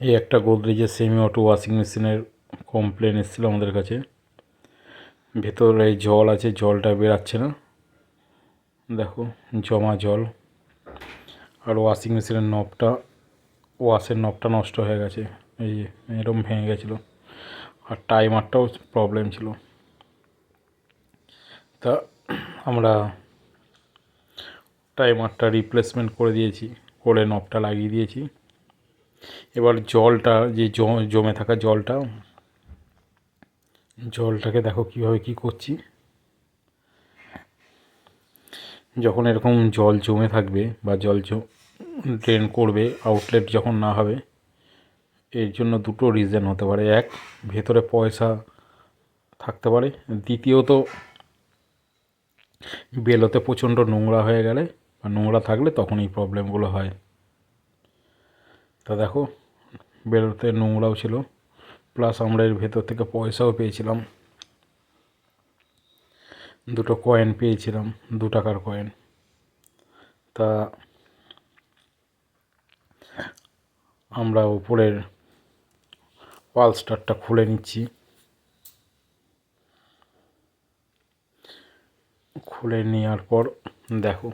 এই একটা গোদরেজের semi auto washing মেশিনের কমপ্লেন এসেছিলো আমাদের কাছে। ভেতরে জল আছে, জলটা বেরাচ্ছে না, দেখো জমা জল। আর ওয়াশিং মেশিনের ওয়াশের নবটা নষ্ট হয়ে গেছে, এই যে এরকম ভেঙে গেছিলো। আর টাইমারটাও প্রবলেম ছিল। তা আমরা টাইমারটা রিপ্লেসমেন্ট করে দিয়েছি, করে নবটা লাগিয়ে দিয়েছি। এবার জলটা যে জমে থাকা জলটাকে দেখো কীভাবে কী করছি। যখন এরকম জল জমে থাকবে বা ড্রেন করবে, আউটলেট যখন না হবে, এর জন্য দুটো রিজন হতে পারে। এক, ভেতরে পয়সা থাকতে পারে। দ্বিতীয়ত, বেলোতে প্রচণ্ড নোংরা হয়ে গেলে বা নোংরা থাকলে তখন এই প্রবলেমগুলো হয়। তা দেখো, বেলোতে নোংরাও ছিল, প্লাস আমরা এর ভেতর থেকে পয়সাও পেয়েছিলাম। দুটো কয়েন পেয়েছিলাম, 2 টাকার কয়েন। তা আমরা উপরের ওয়াল স্টারটা খুলে নিচ্ছি। খুলে নেওয়ার পর দেখো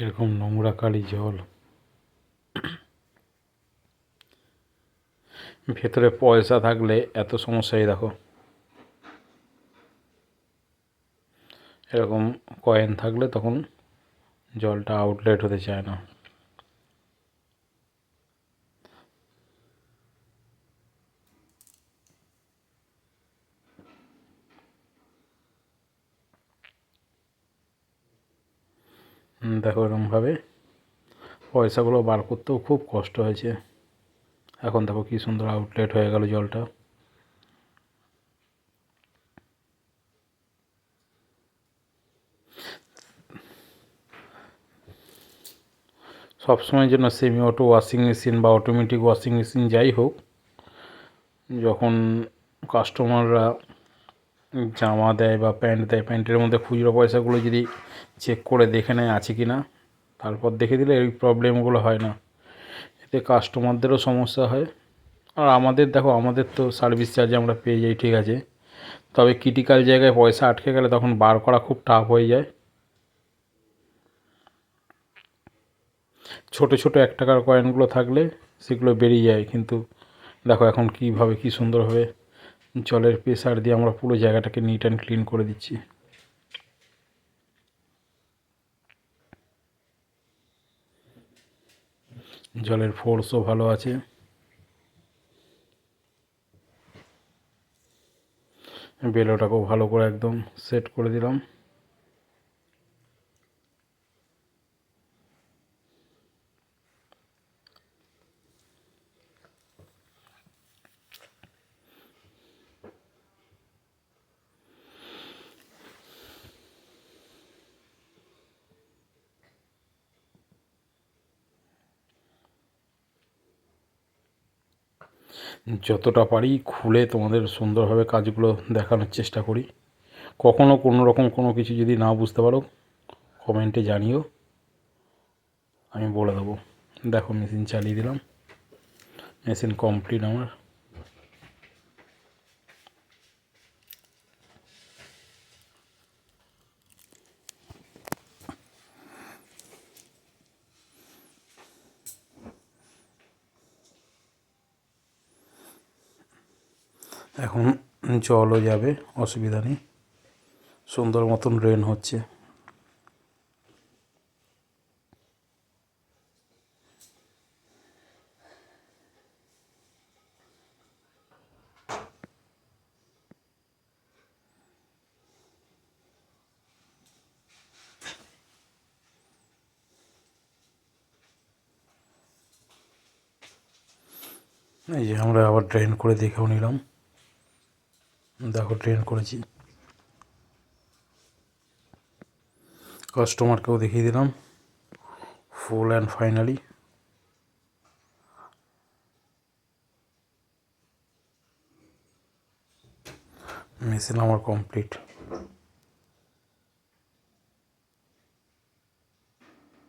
এরকম নোংরা কালি জল। ভেতরে পয়সা থাকলে এত সমস্যাই দেখো, এরকম কয়েন থাকলে তখন জলটা আউটলেট হতে চায় না। দেখো এরকমভাবে পয়সাগুলো বার করতেও খুব কষ্ট হয়েছে। এখন দেখো কী সুন্দর আউটলেট হয়ে গেল জলটা। সবসময়ের জন্য সেমি অটো ওয়াশিং মেশিন বা অটোমেটিক ওয়াশিং মেশিন যাই হোক, যখন কাস্টমাররা জামা দেয় বা প্যান্ট দেয়, প্যান্টের মধ্যে খুচরো পয়সাগুলো যদি চেক করে দেখে নেয় আছে কি না, তারপর দেখে দিলে এই প্রবলেমগুলো হয় না। এতে কাস্টমারদেরও সমস্যা হয়। আর আমাদের দেখো, আমাদের তো সার্ভিস চার্জ আমরা পেয়ে যাই, ঠিক আছে, তবে ক্রিটিক্যাল জায়গায় পয়সা আটকে গেলে তখন বার করা খুব টাফ হয়ে যায়। ছোট ছোট 1 টাকার কয়েনগুলো থাকলে সেগুলো বেরিয়ে যায়। কিন্তু দেখো এখন কীভাবে কী সুন্দরভাবে জলের প্রেসার দিয়ে আমরা পুরো জায়গাটাকে নিট অ্যান্ড ক্লিন করে দিচ্ছি। জলের ফোর্সও ভালো আছে। বেলোটাকেও ভালো করে একদম সেট করে দিলাম। যতটা পারি খুলে তোমাদের সুন্দরভাবে কাজগুলো দেখানোর চেষ্টা করি। কখনও কোনো রকম কোনো কিছু যদি না বুঝতে পারো কমেন্টে জানিও, আমি বলে দেবো। দেখো মেশিন চালিয়ে দিলাম, মেশিন কমপ্লিট আমার। এখন জলও যাবে, অসুবিধা নেই, সুন্দর মতন ড্রেন হচ্ছে। এই যে আমরা আবার ড্রেন করে দেখেও নিলাম, দেখো ড্রেন করেছি। কাস্টমারকেও দেখিয়ে দিলাম ফুল অ্যান্ড ফাইনালি। মেশিন আমার কমপ্লিট।